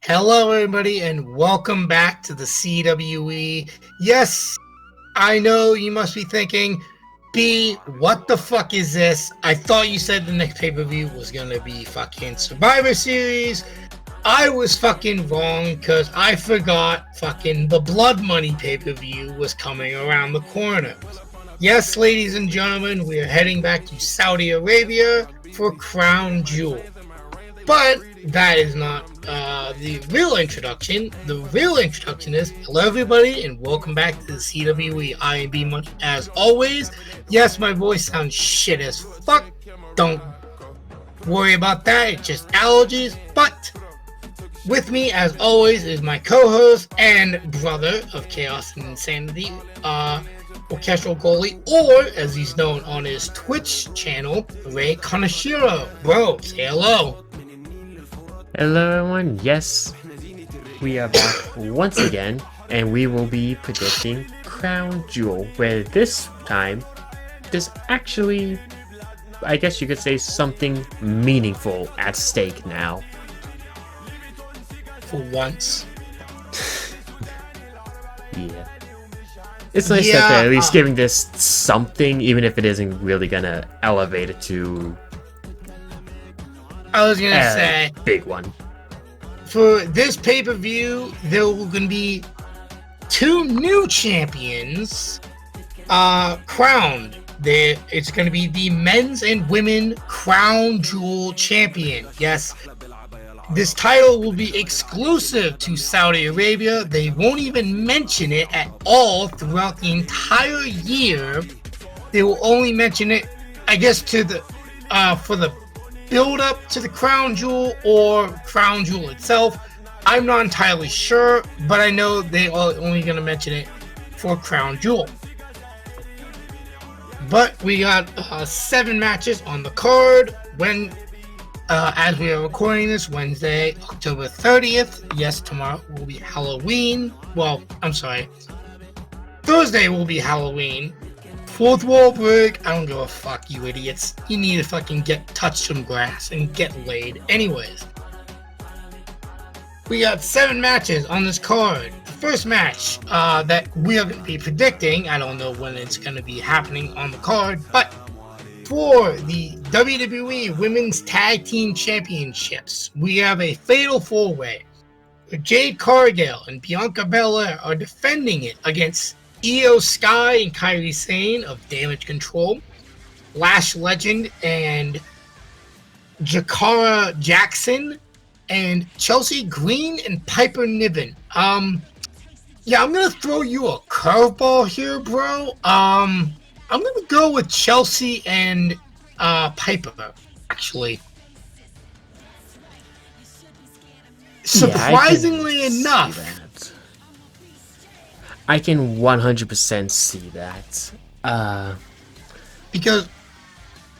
Hello, everybody, and welcome back to the CWE. Yes, I know you must be thinking, B, what the fuck is this? I thought you said the next pay-per-view was gonna be fucking Survivor Series. I was fucking wrong because I forgot fucking the Blood Money pay-per-view was coming around the corner. Yes, ladies and gentlemen, we are heading back to Saudi Arabia for Crown Jewel. But that is not the real introduction. The real introduction is, hello everybody and welcome back to the CWE. I am B Much as always. Yes, my voice sounds shit as fuck. Don't worry about that. It's just allergies. But with me as always is my co-host and brother of chaos and insanity, Orchestral Goalie, or as he's known on his Twitch channel, Ray Kanashiro. Bro, say hello. Hello everyone, yes, we are back once again, and we will be predicting Crown Jewel, where this time, there's actually, I guess you could say, something meaningful at stake now. For once. Yeah. It's nice that they're at least giving this something, even if it isn't really gonna elevate it to... I was gonna say, big one. For this pay-per-view, there will gonna be two new champions crowned. It's gonna be the men's and women Crown Jewel champion. Yes, this title will be exclusive to Saudi Arabia. They won't even mention it at all throughout the entire year. They will only mention it, I guess, to the for the build up to the Crown Jewel or Crown Jewel itself. I'm not entirely sure, but I know they are only going to mention it for Crown Jewel. But we got 7 matches on the card when, as we are recording this, Wednesday, October 30th. Yes, tomorrow will be Halloween. Well, I'm sorry. Thursday will be Halloween. Fourth wall break, I don't give a fuck, you idiots. You need to fucking touch some grass and get laid. Anyways, we got 7 matches on this card. The first match that we are going to be predicting, I don't know when it's going to be happening on the card, but for the WWE Women's Tag Team Championships, we have a fatal 4-way. Jade Cargill and Bianca Belair are defending it against Io Sky and Kairi Sane of Damage Control, Lash Legend and Jakara Jackson, and Chelsea Green and Piper Niven. Yeah, I'm gonna throw you a curveball here, bro. I'm gonna go with Chelsea and Piper, actually. Surprisingly enough. I can 100% see that. Because,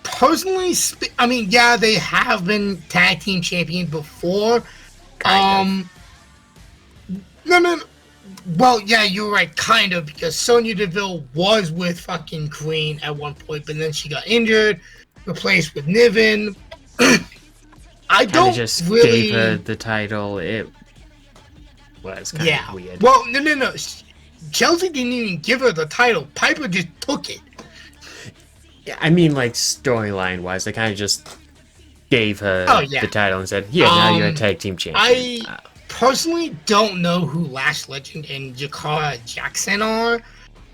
personally, I mean, yeah, they have been tag team champions before. No. Well, yeah, you're right, kind of, because Sonya Deville was with fucking Green at one point, but then she got injured, replaced with Niven. I don't just really gave her the title. It was kind of weird. Well, no. Chelsea didn't even give her the title. Piper just took it. Yeah, I mean, like, storyline wise, they kind of just gave her the title and said, "Here, now you're a tag team champion." I personally don't know who Lash Legend and Jakara Jackson are.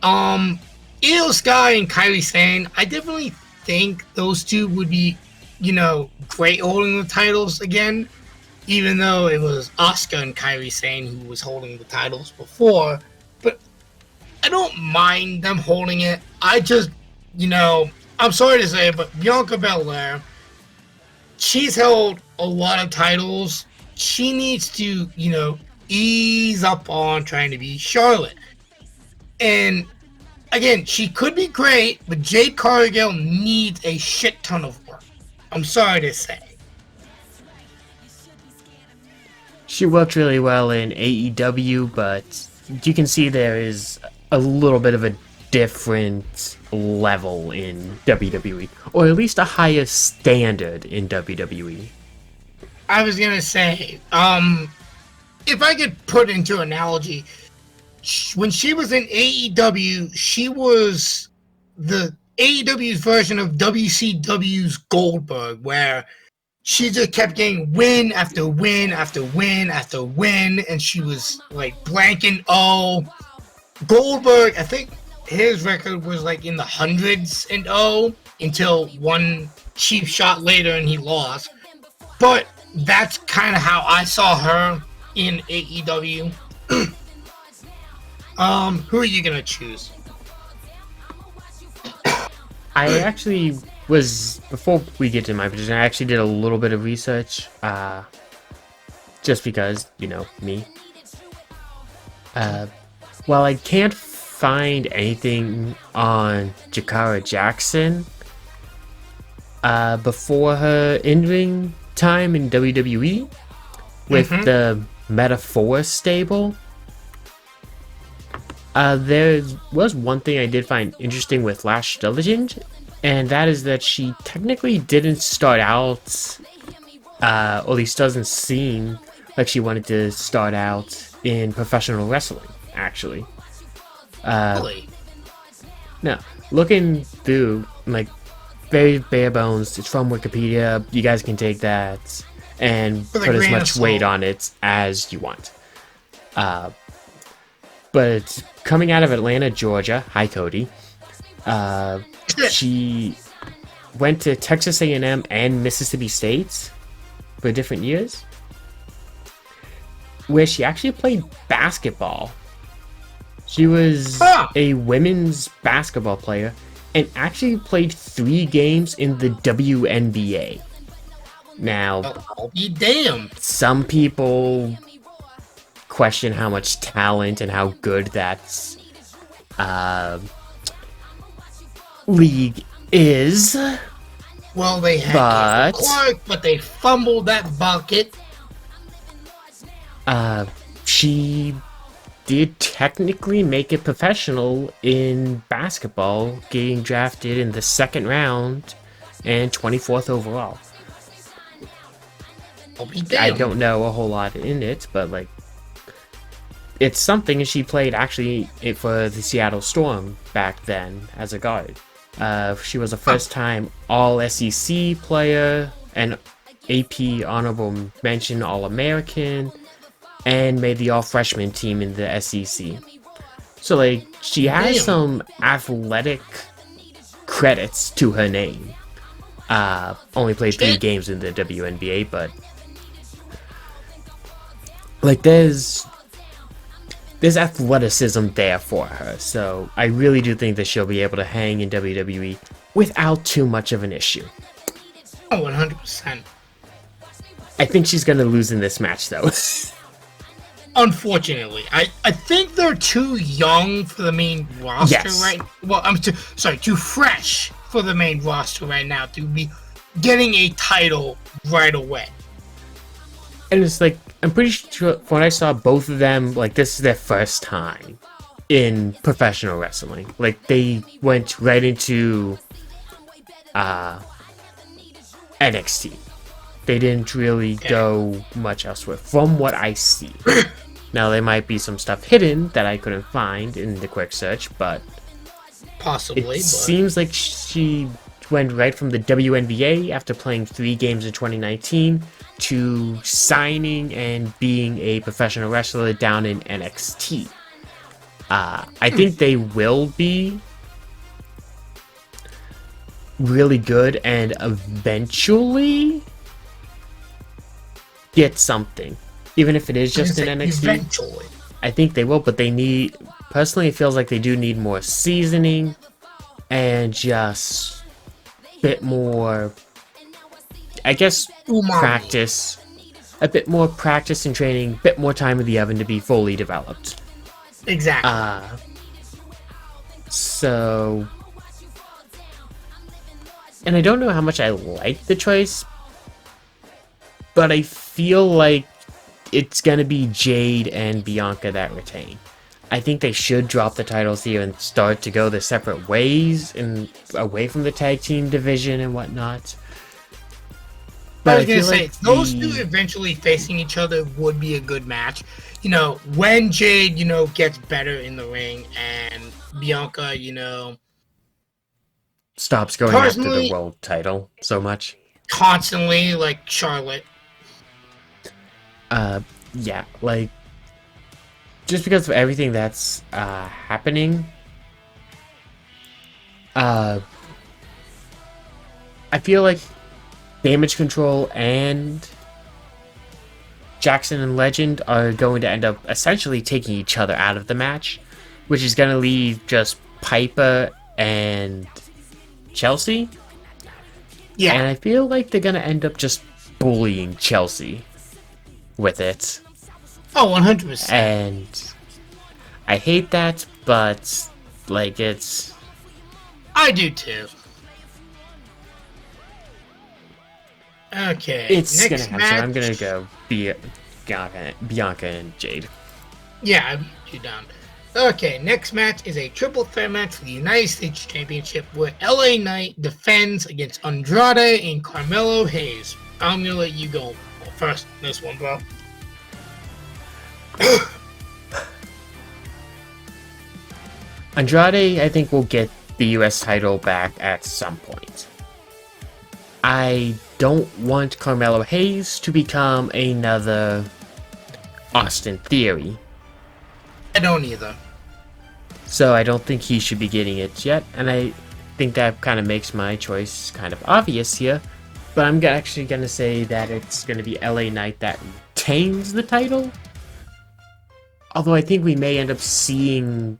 Io Sky and Kairi Sane, I definitely think those two would be, great holding the titles again, even though it was Asuka and Kairi Sane who was holding the titles before. But I don't mind them holding it. I just, I'm sorry to say, but Bianca Belair, she's held a lot of titles. She needs to, ease up on trying to be Charlotte. And again, she could be great, but Jade Cargill needs a shit ton of work. I'm sorry to say. She worked really well in AEW, but you can see there is a little bit of a different level in WWE, or at least a higher standard in WWE. I was gonna say, if I could put into analogy, when she was in AEW, she was the AEW's version of WCW's Goldberg, where she just kept getting win after win after win after win, and she was like blanking. Oh, Goldberg, I think his record was like in the hundreds and until one cheap shot later and he lost. But that's kind of how I saw her in AEW. Who are you gonna choose? I actually was, before we get to my position, I actually did a little bit of research, just because, you know, me. While I can't find anything on Jakara Jackson, before her in-ring time in WWE, with the Metaphor stable, there was one thing I did find interesting with Lash Legend, and that is that she technically didn't start out, or at least doesn't seem like she wanted to start out in professional wrestling, actually. Really? No, looking through, like, very bare bones, it's from Wikipedia, you guys can take that and put as much weight on it as you want. But coming out of Atlanta, Georgia, hi Cody, she went to Texas A&M and Mississippi State for different years, where she actually played basketball. She was a women's basketball player and actually played 3 games in the WNBA. Now, I'll be damned. Some people question how much talent and how good that league is. Well, they had Clark, but they fumbled that bucket. She did technically make it professional in basketball, getting drafted in the 2nd round and 24th overall. I'll be damned. I don't know a whole lot in it, but like, it's something. She played actually for the Seattle Storm back then as a guard. She was a first-time All-SEC player, an AP Honorable Mention All-American, and made the All-Freshman team in the SEC. So, like, she has some athletic credits to her name. Only played 3 games in the WNBA, but like, there's athleticism there for her, so I really do think that she'll be able to hang in WWE without too much of an issue. Oh, 100%. I think she's going to lose in this match, though. Unfortunately. I think they're too young for the main roster right now. Well, I'm too fresh for the main roster right now to be getting a title right away. And it's like, I'm pretty sure when I saw both of them, like, this is their first time in professional wrestling. Like, they went right into NXT. They didn't really go much elsewhere, from what I see. Now, there might be some stuff hidden that I couldn't find in the quick search, but possibly. Seems like she went right from the WNBA after playing 3 games in 2019 to signing and being a professional wrestler down in NXT. I think they will be really good and eventually get something, even if it is just in NXT. Eventually. I think they will, but they need, personally it feels like they do need more seasoning and just a bit more, I guess, practice. A bit more practice and training, a bit more time in the oven to be fully developed. Exactly. So, and I don't know how much I like the choice, but I feel like it's gonna be Jade and Bianca that retain. I think they should drop the titles here and start to go their separate ways and away from the tag team division and whatnot. I But was I gonna feel say like those two eventually facing each other would be a good match. You know, when Jade, gets better in the ring and Bianca, stops going after the personally, world title so much. constantly like Charlotte. Yeah, like just because of everything that's happening, I feel like Damage Control and Jackson and Legend are going to end up essentially taking each other out of the match, which is going to leave just Piper and Chelsea. Yeah. And I feel like they're going to end up just bullying Chelsea with it. Oh, 100%. And I hate that, but like it's... I do too. Okay. It's next going to happen, match. so I'm going to go Bianca and Jade. Yeah, you're down. Okay, next match is a triple threat match for the United States Championship where LA Knight defends against Andrade and Carmelo Hayes. I'm gonna let you go first on this one, bro. Andrade, I think, will get the US title back at some point. I don't want Carmelo Hayes to become another Austin Theory. I don't either. So I don't think he should be getting it yet, and I think that kind of makes my choice kind of obvious here. But I'm actually going to say that it's going to be LA Knight that retains the title. Although I think we may end up seeing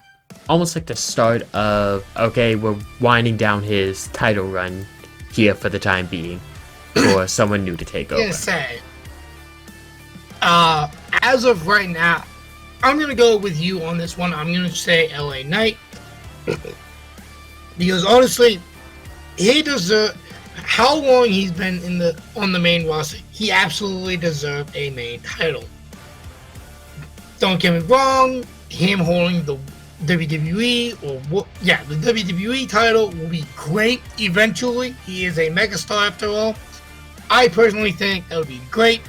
almost like the start of, okay, we're winding down his title run here for the time being for someone new to take over. I'm gonna say, as of right now, I'm gonna go with you on this one. I'm gonna say LA Knight because honestly, he deserves. How long he's been on the main roster, he absolutely deserved a main title. Don't get me wrong, him holding the WWE the WWE title will be great eventually. He is a megastar after all. I personally think that would be great.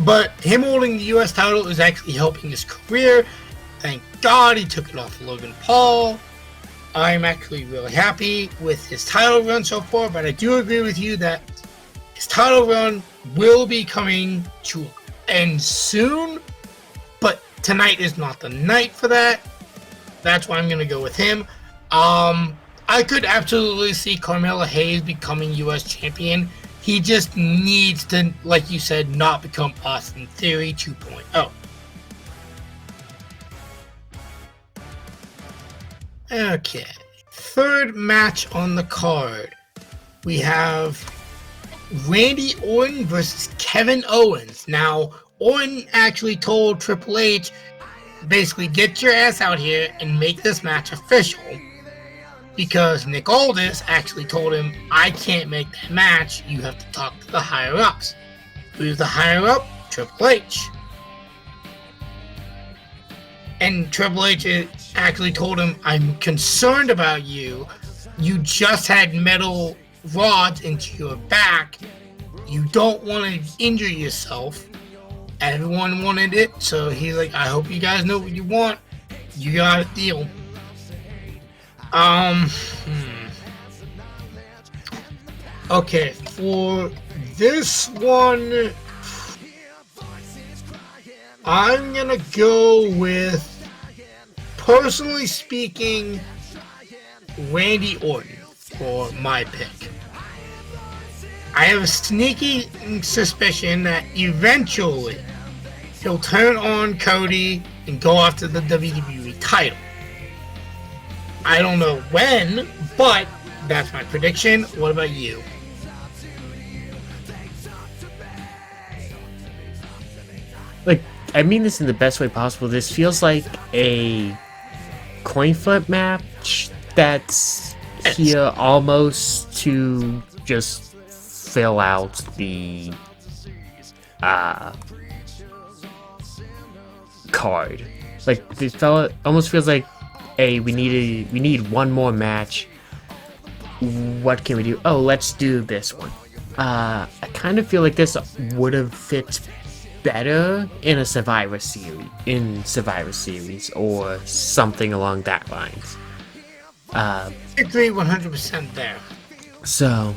But him holding the US title is actually helping his career. Thank God he took it off Logan Paul. I'm actually really happy with his title run so far, but I do agree with you that his title run will be coming to an end soon. But tonight is not the night for that. That's why I'm going to go with him. I could absolutely see Carmelo Hayes becoming US champion. He just needs to, like you said, not become Austin Theory 2.0. Okay. Third match on the card. We have Randy Orton versus Kevin Owens. Now, Orton actually told Triple H, basically, get your ass out here and make this match official. Because Nick Aldis actually told him, I can't make that match. You have to talk to the higher-ups. Who's the higher-up? Triple H. And Triple H actually told him, I'm concerned about you. You just had metal rods into your back. You don't want to injure yourself. Everyone wanted it, so he's like, I hope you guys know what you want. You got a deal. Okay, for this one, I'm gonna go with, personally speaking, Randy Orton for my pick. I have a sneaky suspicion that eventually he'll turn on Cody and go after the WWE title. I don't know when, but that's my prediction. What about you? Like, I mean this in the best way possible. This feels like a coin flip match that's here almost to just fill out the card. Like, it almost feels like, hey, we need one more match. What can we do? Oh, let's do this one. I kind of feel like this would have fit better in a Survivor Series, or something along that lines. I agree 100% there. So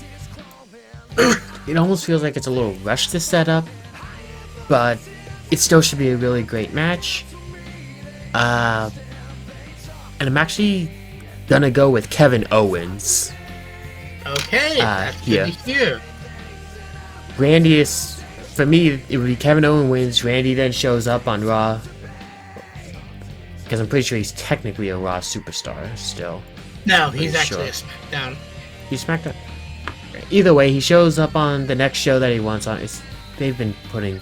it almost feels like it's a little rushed to set up, but it still should be a really great match. And I'm actually gonna go with Kevin Owens. Okay, that's good to hear. Randy is, for me, it would be Kevin Owens wins. Randy then shows up on Raw, because I'm pretty sure he's technically a Raw superstar still. No, he's actually a SmackDown. He's SmackDown. Either way, he shows up on the next show that he wants on. They've been putting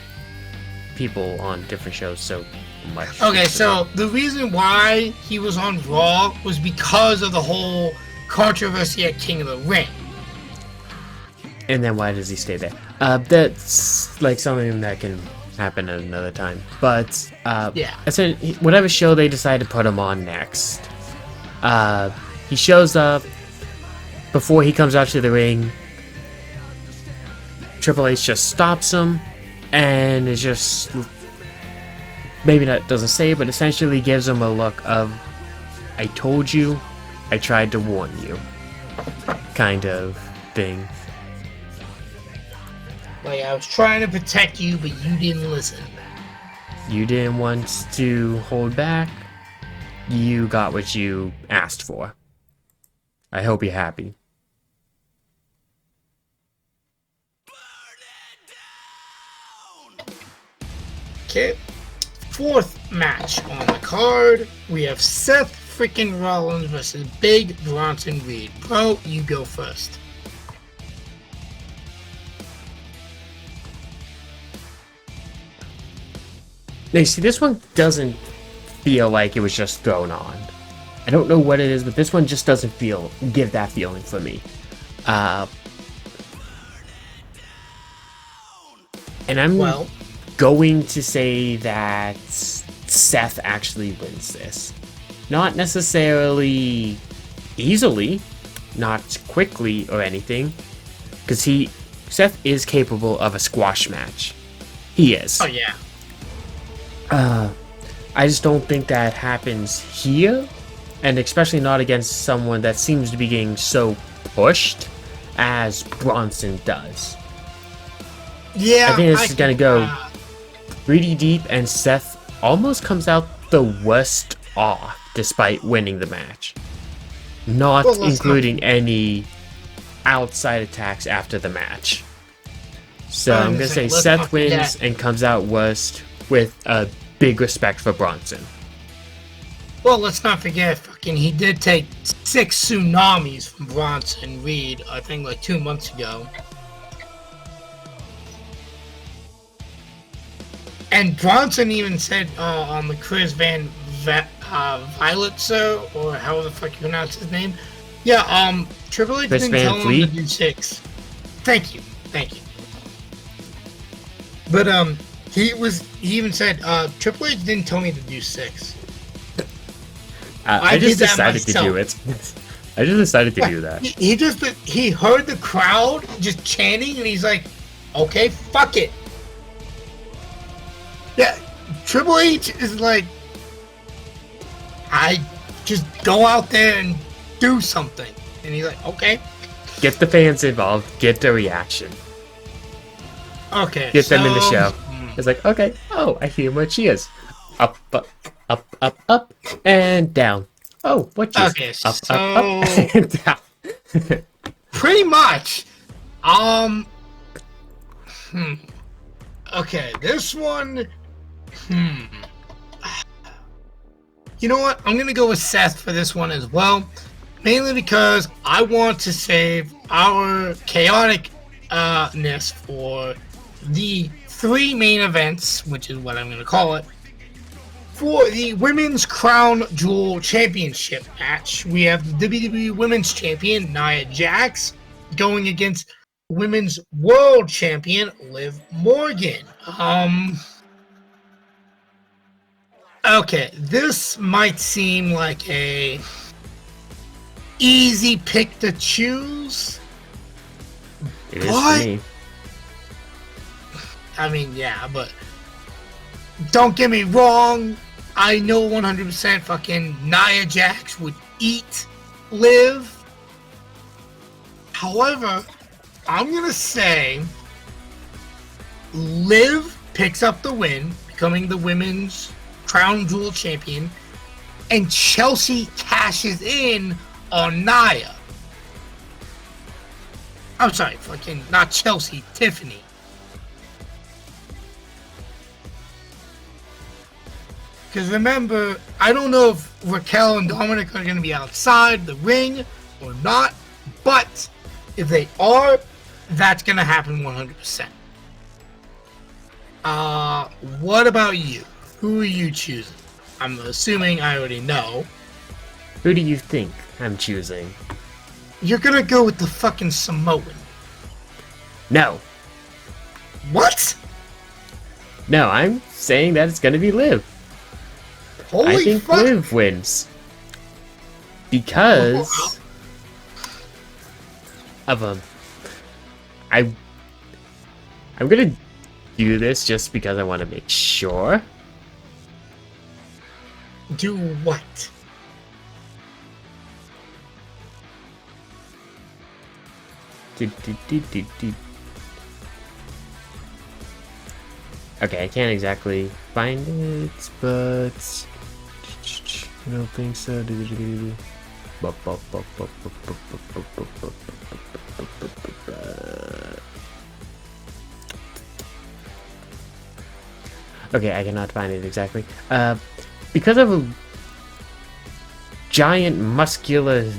people on different shows so much. Okay, so the reason why he was on Raw was because of the whole controversy at King of the Ring. And then why does he stay there? That's like something that can happen at another time. But yeah, whatever show they decide to put him on next, he shows up. Before he comes out to the ring, Triple H just stops him, and is just, maybe that doesn't say it, but essentially gives him a look of, I told you, I tried to warn you, kind of thing. Like, I was trying to protect you, but you didn't listen. You didn't want to hold back. You got what you asked for. I hope you're happy. Okay, fourth match on the card, we have Seth freaking Rollins versus Big Bronson Reed. Bro, you go first. Now, you see, this one doesn't feel like it was just thrown on. I don't know what it is, but this one just doesn't give that feeling for me. And I'm going to say that Seth actually wins this. Not necessarily easily, not quickly or anything, because Seth is capable of a squash match. He is. Oh yeah. I just don't think that happens here, and especially not against someone that seems to be getting so pushed as Bronson does. Yeah, I think this is gonna go really deep, and Seth almost comes out the worst off despite winning the match, not including any outside attacks after the match. So I'm gonna say Seth wins and comes out worst with a big respect for Bronson. Well, let's not forget, he did take 6 tsunamis from Bronson Reed, I think like 2 months ago. And Bronson even said on the Chris Van Vlietser, or however the fuck you pronounce his name. Yeah, Triple H didn't tell him to do 6. Thank you. But he even said, Triple H didn't tell me to do 6. I just decided to do it. I just decided to do that. He heard the crowd just chanting, and he's like, okay, fuck it. Yeah, Triple H is like, I just go out there and do something. And he's like, okay. Get the fans involved, get the reaction. Okay. Get them in the show. It's like, okay, oh, I hear more cheers. Up, and down. Oh, what cheers? Okay, up, so and down. pretty much. Okay, this one. You know what? I'm gonna go with Seth for this one as well, mainly because I want to save our chaoticness for the 3 main events, which is what I'm gonna call it. For the Women's Crown Jewel Championship match, we have the WWE Women's Champion Nia Jax going against Women's World Champion Liv Morgan. Okay, this might seem like a easy pick to choose, It is for me. I mean, yeah, but don't get me wrong. I know 100% fucking Nia Jax would eat Liv. However, I'm going to say Liv picks up the win, becoming the women's crown jewel champion, and Chelsea cashes in on Nia. I'm sorry, fucking not Chelsea, Tiffany. Because remember, I don't know if Raquel and Dominic are going to be outside the ring or not, but if they are, that's going to happen 100%. What about you? Who are you choosing? I'm assuming I already know. Who do you think I'm choosing? You're going to go with the fucking Samoan. No. What? No, I'm saying that it's going to be Liv. Holy I think fuck. Liv wins. Because of I'm gonna do this just because I want to make sure. Do what? Okay, I can't exactly find it, but I don't think so. Okay, I cannot find it exactly. Because of a giant muscular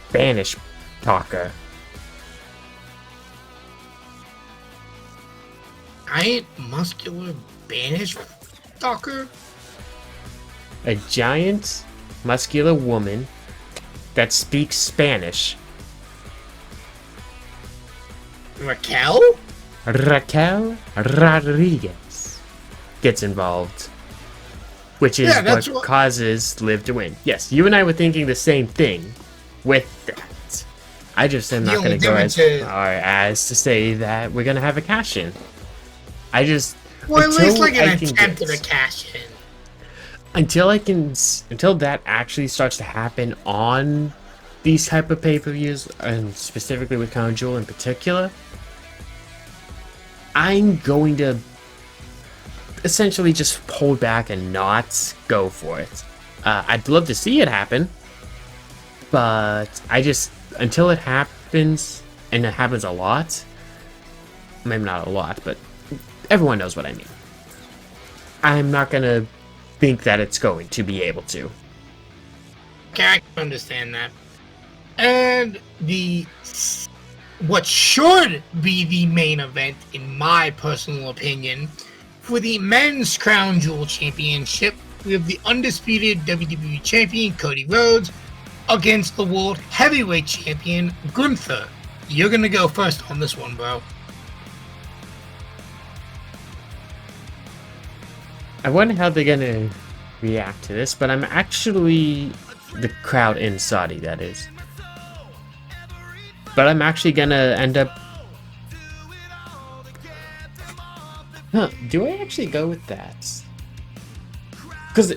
Spanish talker. Giant muscular Spanish talker? A giant muscular woman that speaks Spanish. Raquel? Raquel Rodriguez gets involved, which is what causes Liv to win. Yes, you and I were thinking the same thing with that. I just am not going to go as far as to say that we're going to have a cash-in. I just... Well, at least like an attempt at a cash-in. Until that actually starts to happen on these type of pay-per-views, and specifically with Crown Jewel in particular, I'm going to essentially just hold back and not go for it. I'd love to see it happen, but until it happens, and it happens a lot, maybe not a lot, but everyone knows what I mean. I'm not gonna think that it's going to be able to. Okay, I can understand that. And what should be the main event, in my personal opinion, for the men's Crown Jewel Championship, we have the undisputed WWE Champion Cody Rhodes against the World Heavyweight Champion Gunther. You're gonna go first on this one, bro. I wonder how they're gonna react to this, but I'm actually the crowd in Saudi, that is. But I'm actually gonna end up... do I actually go with that? Because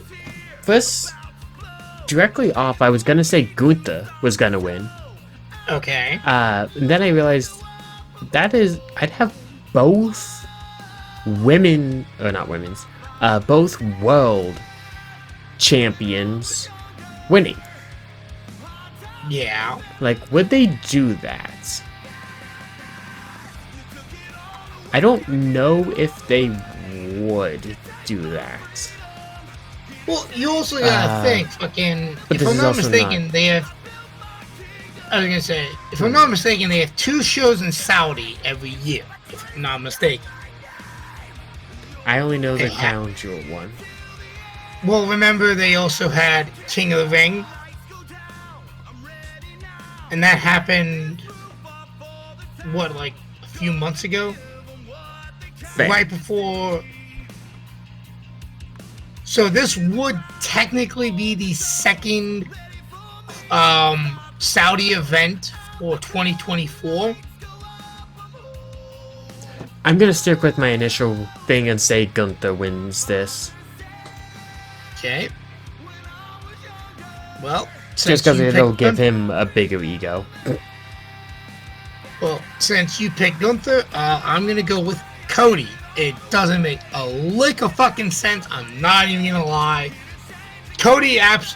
first, directly off, I was gonna say Gunther was gonna win. Okay. And then I realized I'd have both women, or not women's, both world champions winning. Yeah. Like, would they do that? I don't know if they would do that. Well, you also gotta think, fucking, but if I'm not mistaken, they have... I was gonna say, if I'm not mistaken, they have 2 shows in Saudi every year, if I'm not mistaken. I only know the Crown Jewel one. Well, remember, they also had King of the Ring. And that happened, what, like a few months ago? Fair. Right before... So this would technically be the second Saudi event for 2024. I'm gonna stick with my initial thing and say Gunther wins this. Okay. Well, Just since because you it'll picked give Gunther, him a bigger ego. I'm gonna go with Cody. It doesn't make a lick of fucking sense. I'm not even gonna lie.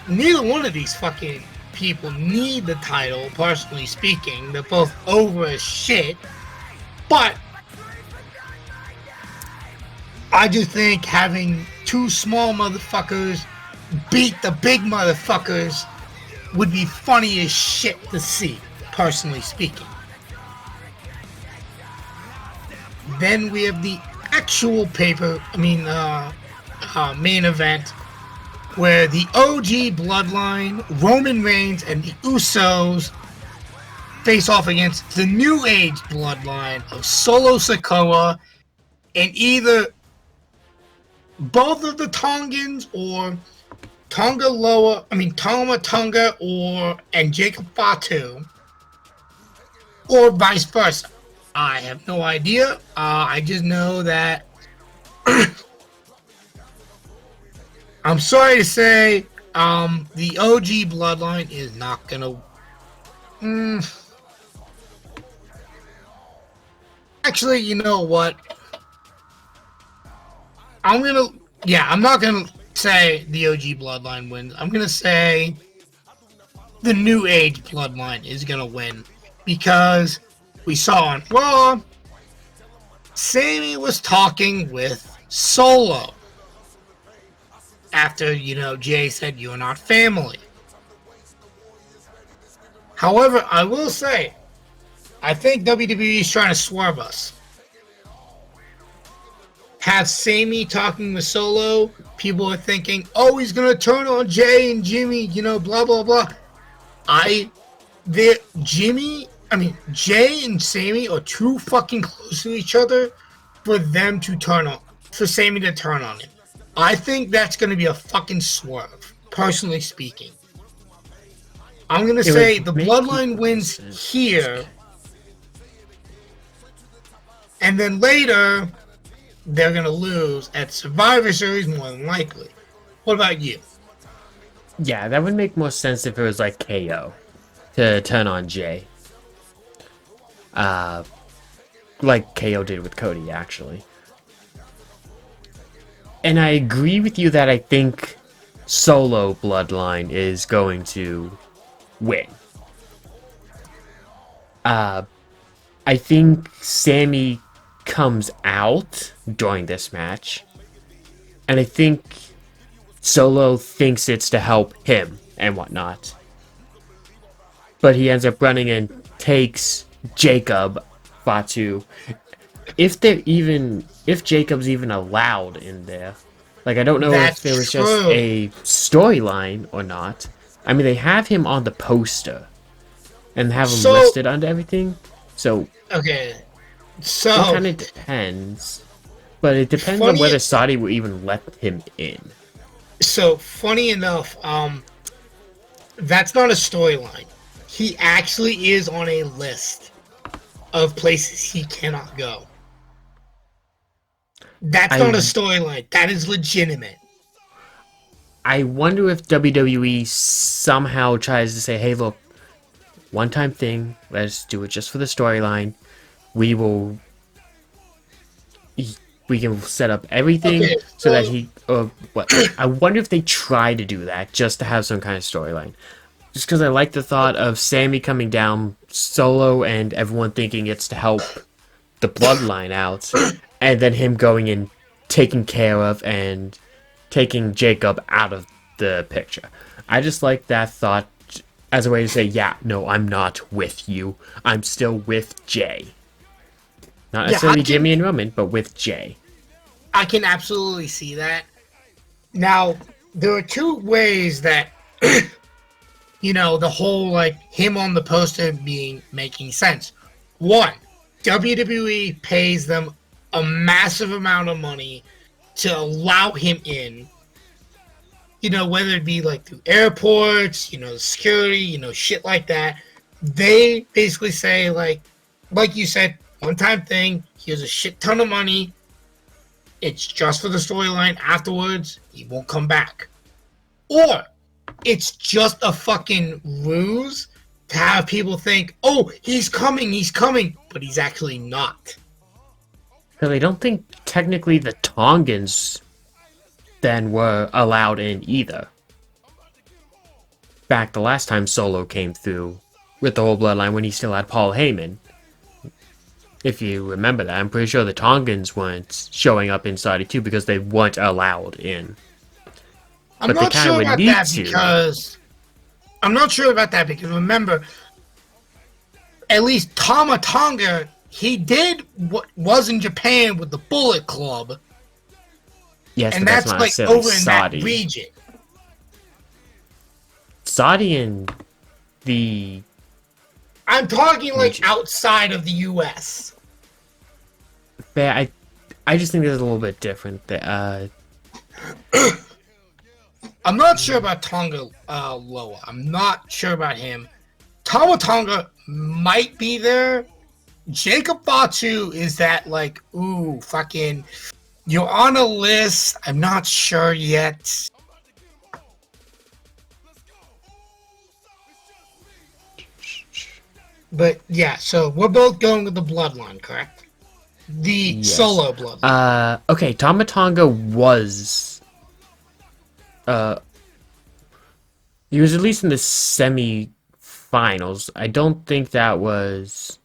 Neither one of these fucking people need the title, personally speaking. They're both over as shit. But I do think having two small motherfuckers beat the big motherfuckers would be funny as shit to see, personally speaking. Then we have the actual main event, where the OG Bloodline, Roman Reigns, and the Usos face off against the New Age Bloodline of Solo Sikoa and either both of the Tongans or Tonga Tonga and Jacob Fatu, or vice versa. I have no idea. I just know that I'm sorry to say, the OG Bloodline is not gonna. Actually, you know what? I'm not gonna say the OG Bloodline wins. I'm gonna say the New Age Bloodline is gonna win because we saw on Raw, Sammy was talking with Solo after, Jay said, "You're not family." However, I will say, I think WWE is trying to swerve us. Have Sammy talking with Solo, people are thinking, "Oh, he's gonna turn on Jay and Jimmy," blah blah blah. Jay and Sammy are too fucking close to each other for Sammy to turn on him. I think that's going to be a fucking swerve, personally speaking. I'm going to say the Bloodline wins here, and then later they're going to lose at Survivor Series more than likely. What about you? Yeah, that would make more sense if it was like KO to turn on Jay. Like KO did with Cody, actually. And I agree with you that I think Solo Bloodline is going to win. I think Sammy comes out during this match, and I think Solo thinks it's to help him and whatnot. But he ends up running and takes Jacob Fatu. If Jacob's even allowed in there. Like, I don't know if there was just a storyline or not. I mean, they have him on the poster and have him listed under everything. So, okay. So it kind of depends. But it depends on whether Saudi will even let him in. So, funny enough, that's not a storyline. He actually is on a list of places he cannot go. That's not a storyline. That is legitimate. I wonder if WWE somehow tries to say, "Hey, look, one-time thing. Let's do it just for the storyline. We can set up everything so that he." I wonder if they try to do that just to have some kind of storyline. Just because I like the thought of Sammy coming down solo and everyone thinking it's to help the bloodline out, and then him going and taking care of and taking Jacob out of the picture. I just like that thought as a way to say, yeah, no, I'm not with you. I'm still with Jay. Not necessarily Jimmy and Roman, but with Jay. I can absolutely see that. Now, there are two ways that, the whole, him on the poster making sense. One, WWE pays them a massive amount of money to allow him in, whether it be through airports, security, shit like that. They basically say like you said, one-time thing. Here's a shit ton of money. It's just for the storyline. Afterwards, he won't come back. Or it's just a fucking ruse to have people think, oh, he's coming, but he's actually not. Because I don't think technically the Tongans then were allowed in either. Back the last time Solo came through with the whole bloodline when he still had Paul Heyman. If you remember that, I'm pretty sure the Tongans weren't showing up in Saudi too because they weren't allowed in. I'm not sure about that because remember, at least Tama Tonga, he did what was in Japan with the Bullet Club. Yes, and that's like over in that region. Saudi and the... I'm talking like outside of the U.S. I just think it's a little bit different. I'm not sure about Tonga Loa. I'm not sure about him. Tama Tonga might be there. Jacob Fatu is that like, ooh, fucking, you're on a list. I'm not sure yet. But yeah, so we're both going with the bloodline, correct? The Solo bloodline. Okay, Tama Tonga was he was at least in the semi-finals. I don't think that was...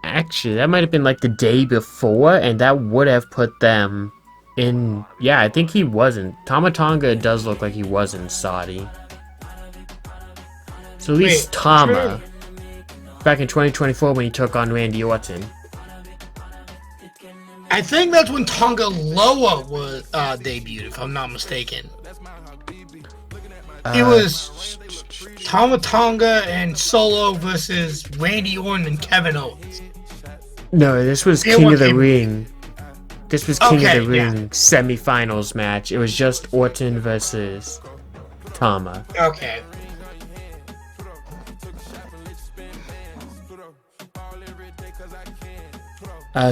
Actually, that might have been like the day before, and that would have put them in... Yeah, I think he wasn't. Tama Tonga does look like he was in Saudi. So at least Tama, back in 2024 when he took on Randy Orton. I think that's when Tonga Loa was debuted, if I'm not mistaken. It was Tama Tonga and Solo versus Randy Orton and Kevin Owens. No, this was King of the Ring. This was King of the Ring semi-finals match. It was just Orton versus Tama. Okay.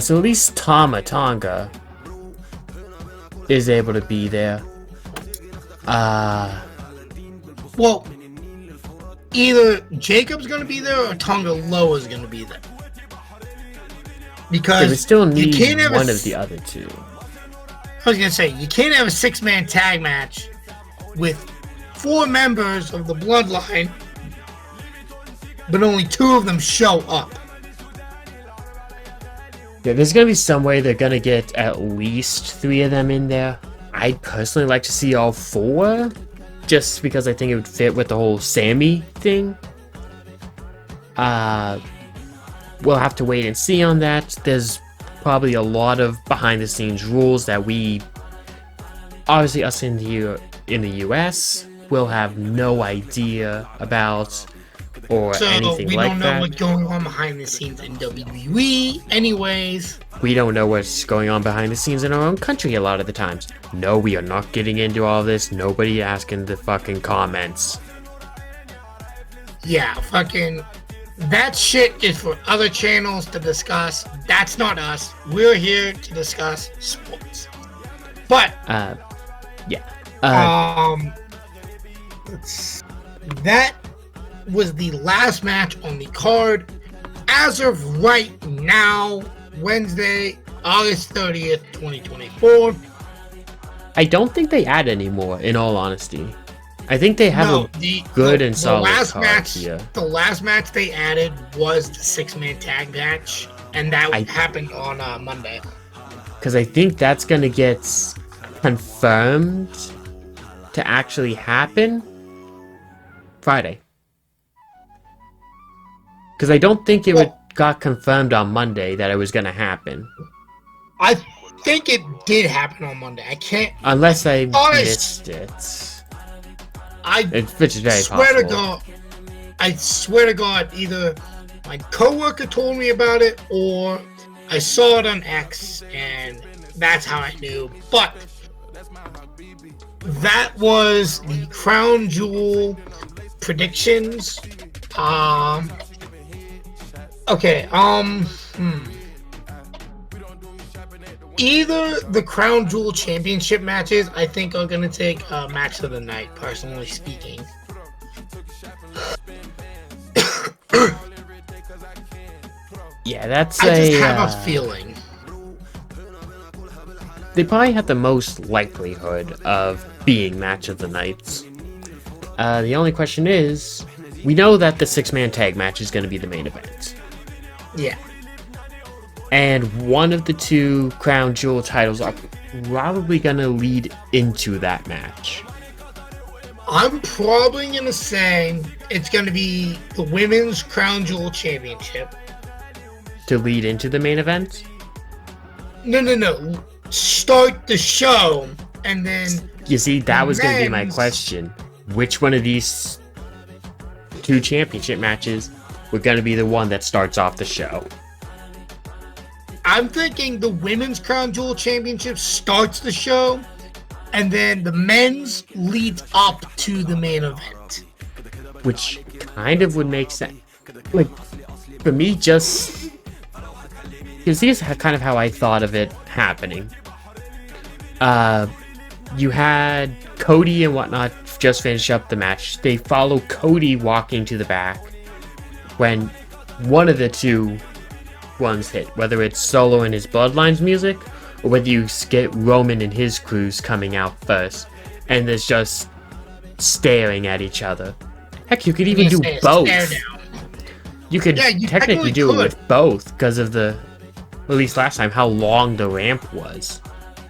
So at least Tama Tonga is able to be there. Well, either Jacob's going to be there or Tonga Loa's going to be there. Because we still need one of the other two. I was going to say, you can't have a 6-man tag match with 4 members of the bloodline, but only 2 of them show up. Yeah, there's gonna be some way they're gonna get at least 3 of them in there. I'd personally like to see all 4, just because I think it would fit with the whole Sammy thing. We'll have to wait and see on that. There's probably a lot of behind-the-scenes rules that we, obviously us in the US, will have no idea about. Or anything we like don't know that. what's going on behind the scenes in WWE anyways. We don't know what's going on behind the scenes in our own country a lot of the times. No, we are not getting into all this. Nobody asking the fucking comments. Yeah, fucking, that shit is for other channels to discuss. That's not us. We're here to discuss sports. But yeah. That was the last match on the card. As of right now, Wednesday, August 30th, 2024. I don't think they add any more, in all honesty. I think they have good and solid card here. The last match they added was the 6-man tag match, and that happened on Monday. Because I think that's going to get confirmed to actually happen Friday. Because I don't think it got confirmed on Monday that it was going to happen. I think it did happen on Monday. I can't... Unless I missed it. Which is very possible. I swear to God, either my coworker told me about it, or I saw it on X, and that's how I knew. But that was the Crown Jewel predictions. Okay, either the Crown Jewel Championship matches, I think, are gonna take match of the night. Personally speaking, Yeah, that's I just a. have a feeling. They probably have the most likelihood of being match of the nights. The only question is, we know that the 6-man tag match is going to be the main event. Yeah. And one of the two Crown Jewel titles are probably going to lead into that match. I'm probably going to say it's going to be the Women's Crown Jewel Championship. To lead into the main event? No. Start the show, and then... You see, that was going to be my question. Which one of these two championship matches were going to be the one that starts off the show? I'm thinking the Women's Crown Jewel Championship starts the show, and then the men's leads up to the main event. Which kind of would make sense. Like, for me, just... Because this is kind of how I thought of it happening. You had Cody and whatnot just finish up the match. They follow Cody walking to the back when one of the two ones hit, whether it's Solo and his Bloodlines music, or whether you get Roman and his crews coming out first, and there's just staring at each other. Heck, you could even do both. You could technically do it with both because of the, at least last time, how long the ramp was.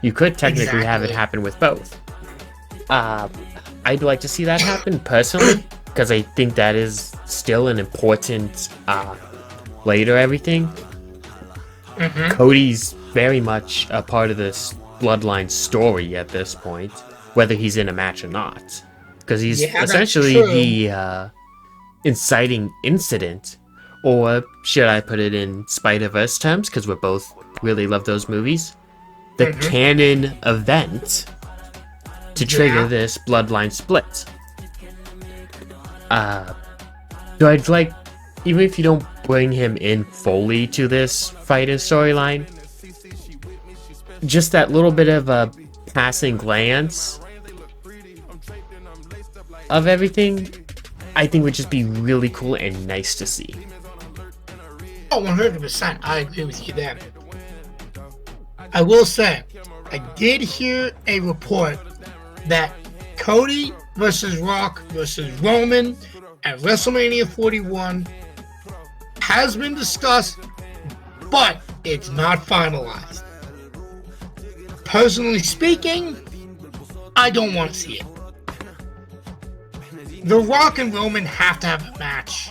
You could technically have it happen with both. I'd like to see that happen personally, because I think that is still an important later everything. Mm-hmm. Cody's very much a part of this Bloodline story at this point, whether he's in a match or not. Because he's essentially the inciting incident, or should I put it in Spider-Verse terms, because we both really love those movies, the canon event to trigger this Bloodline split. So I'd like, even if you don't bring him in fully to this fight and storyline, just that little bit of a passing glance of everything, I think would just be really cool and nice to see. Oh, 100%. I agree with you there. I will say, I did hear a report that Cody versus Rock versus Roman at WrestleMania 41 has been discussed, but it's not finalized. Personally speaking, I don't want to see it. The Rock and Roman have to have a match,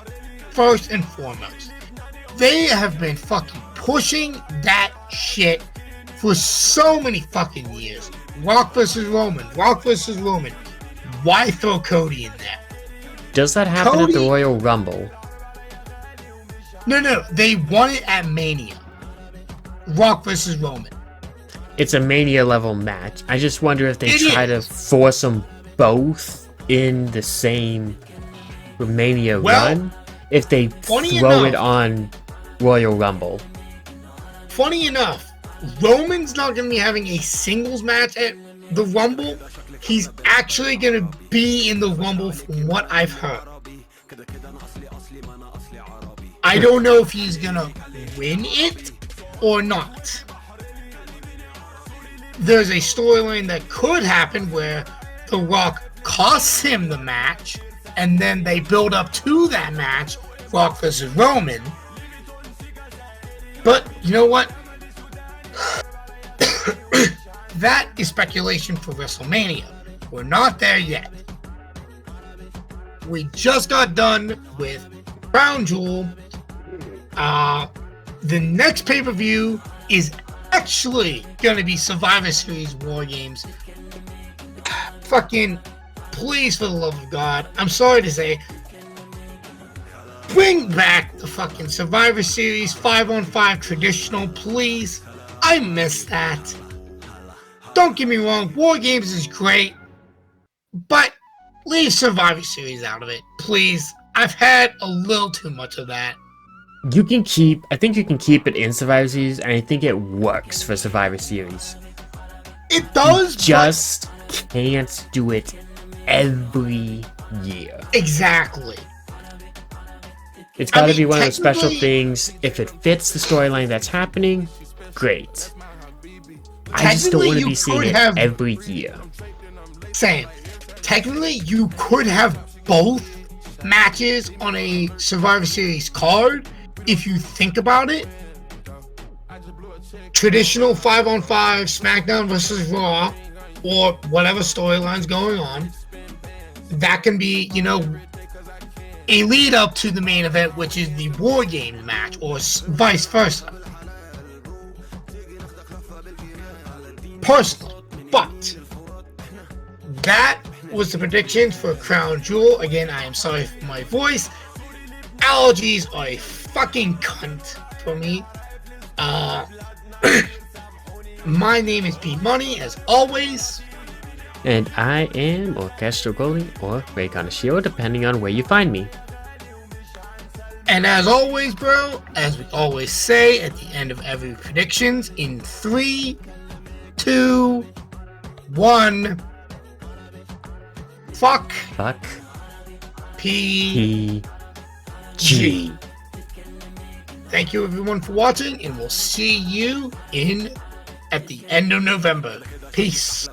first and foremost. They have been fucking pushing that shit for so many fucking years. Rock versus Roman. Why throw Cody in there? Does that happen at the Royal Rumble? No. They won it at Mania. Rock versus Roman. It's a Mania level match. I just wonder if they try to force them both in the same Mania run. If they throw it on Royal Rumble. Funny enough, Roman's not going to be having a singles match at the Rumble. He's actually going to be in the Rumble from what I've heard. I don't know if he's going to win it or not. There's a storyline that could happen where The Rock costs him the match, and then they build up to that match, Rock versus Roman. But you know what? That is speculation for WrestleMania. We're not there yet. We just got done with Crown Jewel. The next pay-per-view is actually going to be Survivor Series War Games. Fucking, please, for the love of God, I'm sorry to say, bring back the fucking Survivor Series 5-on-5 traditional, please. I miss that. Don't get me wrong, War Games is great, but leave Survivor Series out of it, please. I've had a little too much of that. I think you can keep it in Survivor Series, and I think it works for Survivor Series. It does, Just can't do it every year. Exactly. It's got to be one of the special things. If it fits the storyline that's happening, great. I just don't want to be seeing it every year. Same. Technically, you could have both matches on a Survivor Series card if you think about it. Traditional 5-on-5 SmackDown versus Raw, or whatever storyline's going on. That can be, a lead up to the main event, which is the War Games match, or vice versa. Personally, but that was the predictions for Crown Jewel. Again, I am sorry for my voice. Allergies are a fucking cunt for me. My name is P Money, as always. And I am Orchestral Goalie or Ray Kanashiro, depending on where you find me. And as always, bro, as we always say at the end of every predictions, in 3, 2, 1, fuck P G. Thank you everyone for watching, and we'll see you at the end of November. Peace.